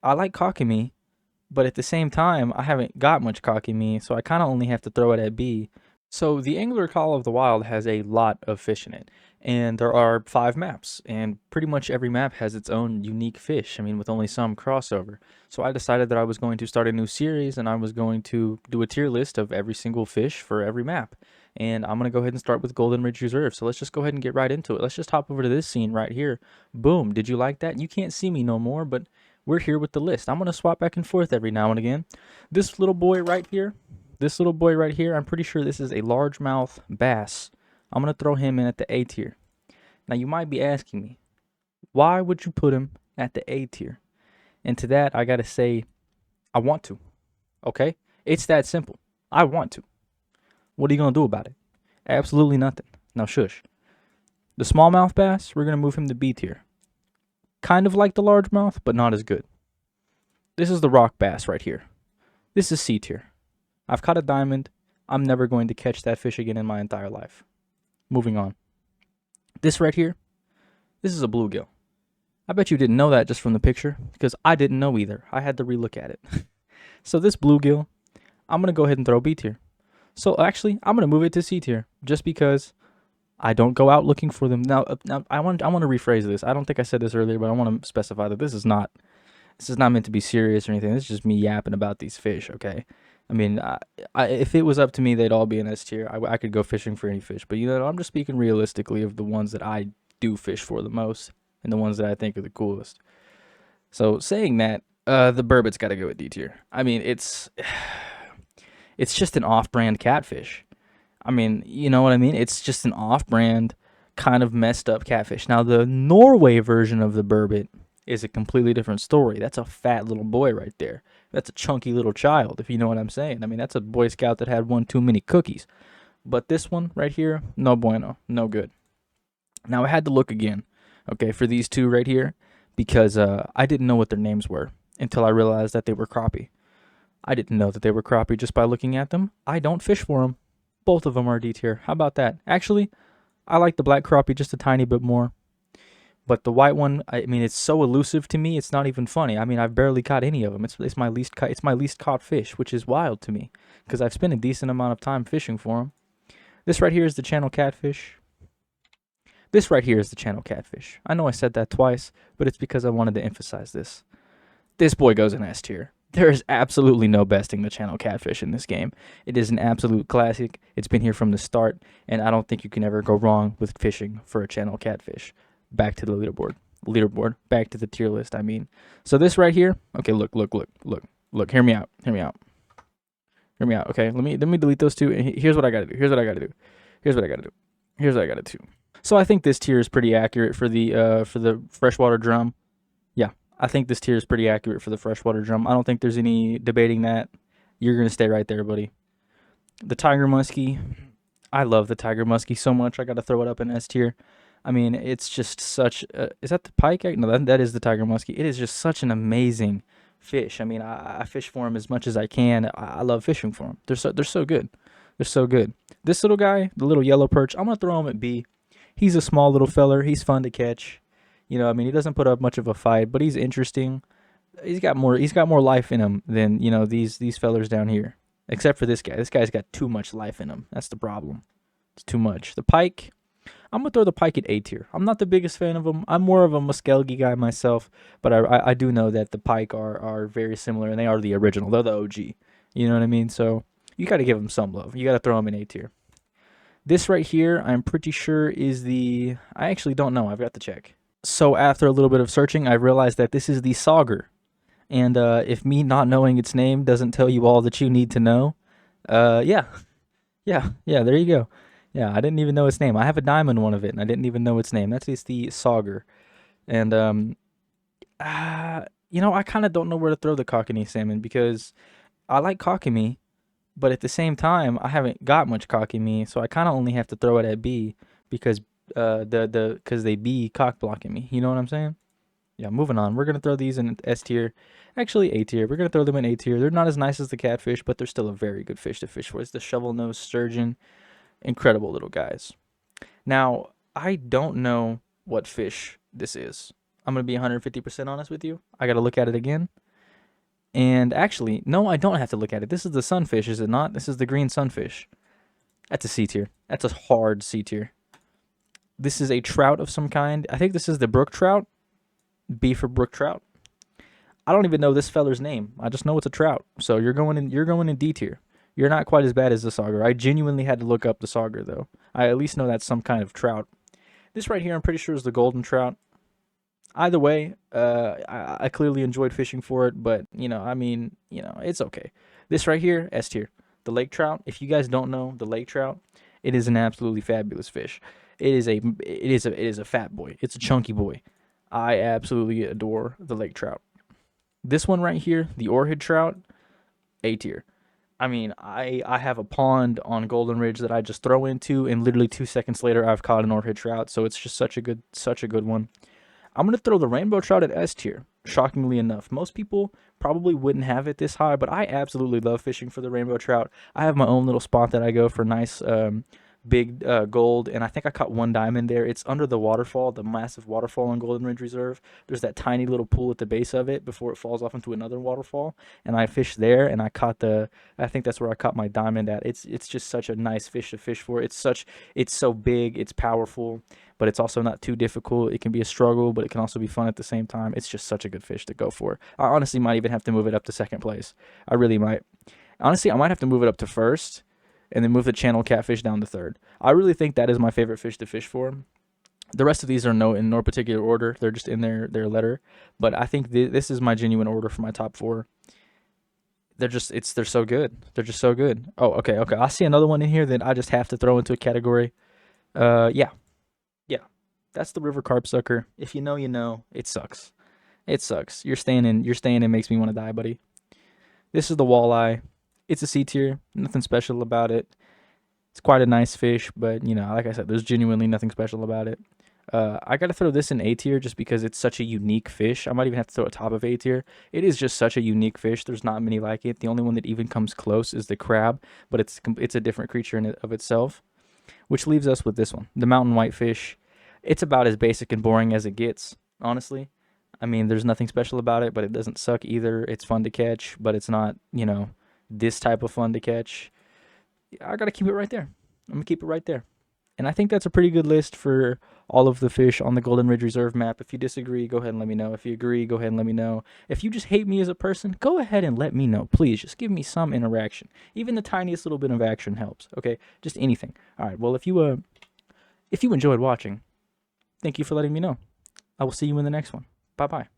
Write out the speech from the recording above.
I like Kakimi, but at the same time, I haven't got much Kakimi, so I kind of only have to throw it at B. So the Angler Call of the Wild has a lot of fish in it, and there are 5 maps, and pretty much every map has its own unique fish. I mean, with only some crossover. So I decided that I was going to start a new series, and I was going to do a tier list of every single fish for every map. And I'm gonna go ahead and start with Golden Ridge Reserve. So let's just go ahead and get right into it. Let's just hop over to this scene right here. Boom! Did you like that? You can't see me no more, but we're here with the list. I'm gonna swap back and forth every now and again. This little boy right here, I'm pretty sure this is a largemouth bass. I'm going to throw him in at the A tier. Now, you might be asking me, why would you put him at the A tier? And to that, I got to say, I want to. Okay? It's that simple. I want to. What are you going to do about it? Absolutely nothing. Now, shush. The smallmouth bass, we're going to move him to B tier. Kind of like the largemouth, but not as good. This is the rock bass right here. This is C tier. I've caught a diamond. I'm never going to catch that fish again in my entire life. Moving on. This right here, this is a bluegill. I bet you didn't know that just from the picture, because I didn't know either. I had to relook at it. So this bluegill, I'm going to go ahead and throw B tier. So actually, I'm going to move it to C tier, just because I don't go out looking for them. Now I want to rephrase this. I don't think I said this earlier, but I want to specify that this is not meant to be serious or anything. This is just me yapping about these fish, okay? I mean, if it was up to me, they'd all be in S tier. I could go fishing for any fish. But, I'm just speaking realistically of the ones that I do fish for the most and the ones that I think are the coolest. So, saying that, the burbot's got to go with D tier. I mean, it's just an off-brand catfish. I mean, you know what I mean? It's just an off-brand, kind of messed up catfish. Now, the Norway version of the burbot is a completely different story. That's a fat little boy right there. That's a chunky little child, if you know what I'm saying. I mean, that's a Boy Scout that had one too many cookies. But this one right here, no bueno, no good. Now I had to look again, okay, for these two right here, because I didn't know what their names were until I realized that they were crappie. I didn't know that they were crappie just by looking at them. I don't fish for them. Both of them are D tier. How about that? Actually, I like the black crappie just a tiny bit more. But the white one, I mean, it's so elusive to me. It's not even funny. I mean, I've barely caught any of them. It's my least caught fish, which is wild to me because I've spent a decent amount of time fishing for them. This right here is the channel catfish. This right here is the channel catfish. I know I said that twice, but it's because I wanted to emphasize this. This boy goes in S tier. There is absolutely no besting the channel catfish in this game. It is an absolute classic. It's been here from the start, and I don't think you can ever go wrong with fishing for a channel catfish. Back to the leaderboard, back to the tier list, I mean. So this right here, okay, look, hear me out, okay? Let me delete those two, and here's what I gotta do. So I think this tier is pretty accurate for the freshwater drum. Yeah, I think this tier is pretty accurate for the freshwater drum. I don't think there's any debating that. You're gonna stay right there, buddy. The tiger muskie, I love the tiger muskie so much, I gotta throw it up in S tier. I mean, it's just such. Is that the pike? No, that is the tiger muskie. It is just such an amazing fish. I mean, I fish for them as much as I can. I love fishing for them. They're so good. They're so good. This little guy, the little yellow perch, I'm gonna throw him at B. He's a small little feller. He's fun to catch. I mean, he doesn't put up much of a fight, but he's interesting. He's got more life in him than these fellers down here. Except for this guy. This guy's got too much life in him. That's the problem. It's too much. The pike. I'm going to throw the pike at A tier. I'm not the biggest fan of them. I'm more of a Muskellgy guy myself, but I do know that the pike are very similar, and they are the original. They're the OG. You know what I mean? So you got to give them some love. You got to throw them in A tier. This right here, I'm pretty sure is the... I actually don't know. I've got to check. So after a little bit of searching, I realized that this is the Sauger. And if me not knowing its name doesn't tell you all that you need to know, yeah, there you go. Yeah, I didn't even know its name. I have a diamond one of it, and I didn't even know its name. That's just the Sauger. And, I kind of don't know where to throw the Kokanee salmon because I like Kokanee, but at the same time, I haven't got much Kokanee, so I kind of only have to throw it at B because because they be cock blocking me. You know what I'm saying? Yeah, moving on. We're going to throw these in S tier. Actually, A tier. We're going to throw them in A tier. They're not as nice as the catfish, but they're still a very good fish to fish for. It's the shovel-nosed sturgeon. Incredible little guys. Now, I don't know what fish this is. I'm going to be 150% honest with you. I got to look at it again. And actually, no, I don't have to look at it. This is the sunfish, is it not? This is the green sunfish. That's a C tier. That's a hard C tier. This is a trout of some kind. I think this is the brook trout. B for brook trout. I don't even know this feller's name. I just know it's a trout. So you're going in D tier. You're not quite as bad as the sauger. I genuinely had to look up the sauger though. I at least know that's some kind of trout. This right here, I'm pretty sure is the golden trout. Either way, I clearly enjoyed fishing for it, but I mean, it's okay. This right here, S tier, the lake trout. If you guys don't know the lake trout, it is an absolutely fabulous fish. It is a fat boy. It's a chunky boy. I absolutely adore the lake trout. This one right here, the oarhead trout, A tier. I mean, I have a pond on Golden Ridge that I just throw into, and literally 2 seconds later, I've caught an oarhead trout. So it's just such a good one. I'm gonna throw the rainbow trout at S tier. Shockingly enough, most people probably wouldn't have it this high, but I absolutely love fishing for the rainbow trout. I have my own little spot that I go for nice big gold, and I think I caught one diamond there. It's under the waterfall, the massive waterfall on Golden Ridge Reserve. There's that tiny little pool at the base of it before it falls off into another waterfall, and I fished there, and I think that's where I caught my diamond at. It's just such a nice fish to fish for. It's so big, it's powerful, but it's also not too difficult. It can be a struggle, but it can also be fun at the same time. It's just such a good fish to go for. I honestly might even have to move it up to second place. I really might. Honestly, I might have to move it up to first and then move the channel catfish down to third. I really think that is my favorite fish to fish for. The rest of these are in no particular order. They're just in their letter. But I think this is my genuine order for my top four. They're so good. They're just so good. Oh, okay. I see another one in here that I just have to throw into a category. Yeah. That's the river carp sucker. If you know, you know. It sucks. It sucks. You're staying in makes me want to die, buddy. This is the walleye. It's a C tier. Nothing special about it. It's quite a nice fish, but like I said, there's genuinely nothing special about it. I gotta throw this in A tier just because it's such a unique fish. I might even have to throw it top of A tier. It is just such a unique fish. There's not many like it. The only one that even comes close is the crab, but it's a different creature in it of itself. Which leaves us with this one, the mountain whitefish. It's about as basic and boring as it gets, honestly. I mean, there's nothing special about it, but it doesn't suck either. It's fun to catch, but it's not, this type of fun to catch. I gotta keep it right there. I'm gonna keep it right there. And I think that's a pretty good list for all of the fish on the Golden Ridge Reserve map. If you disagree, go ahead and let me know. If you agree, go ahead and let me know. If you just hate me as a person, go ahead and let me know. Please, just give me some interaction. Even the tiniest little bit of action helps, okay? Just anything. All right, well, if you enjoyed watching, thank you for letting me know. I will see you in the next one. Bye-bye.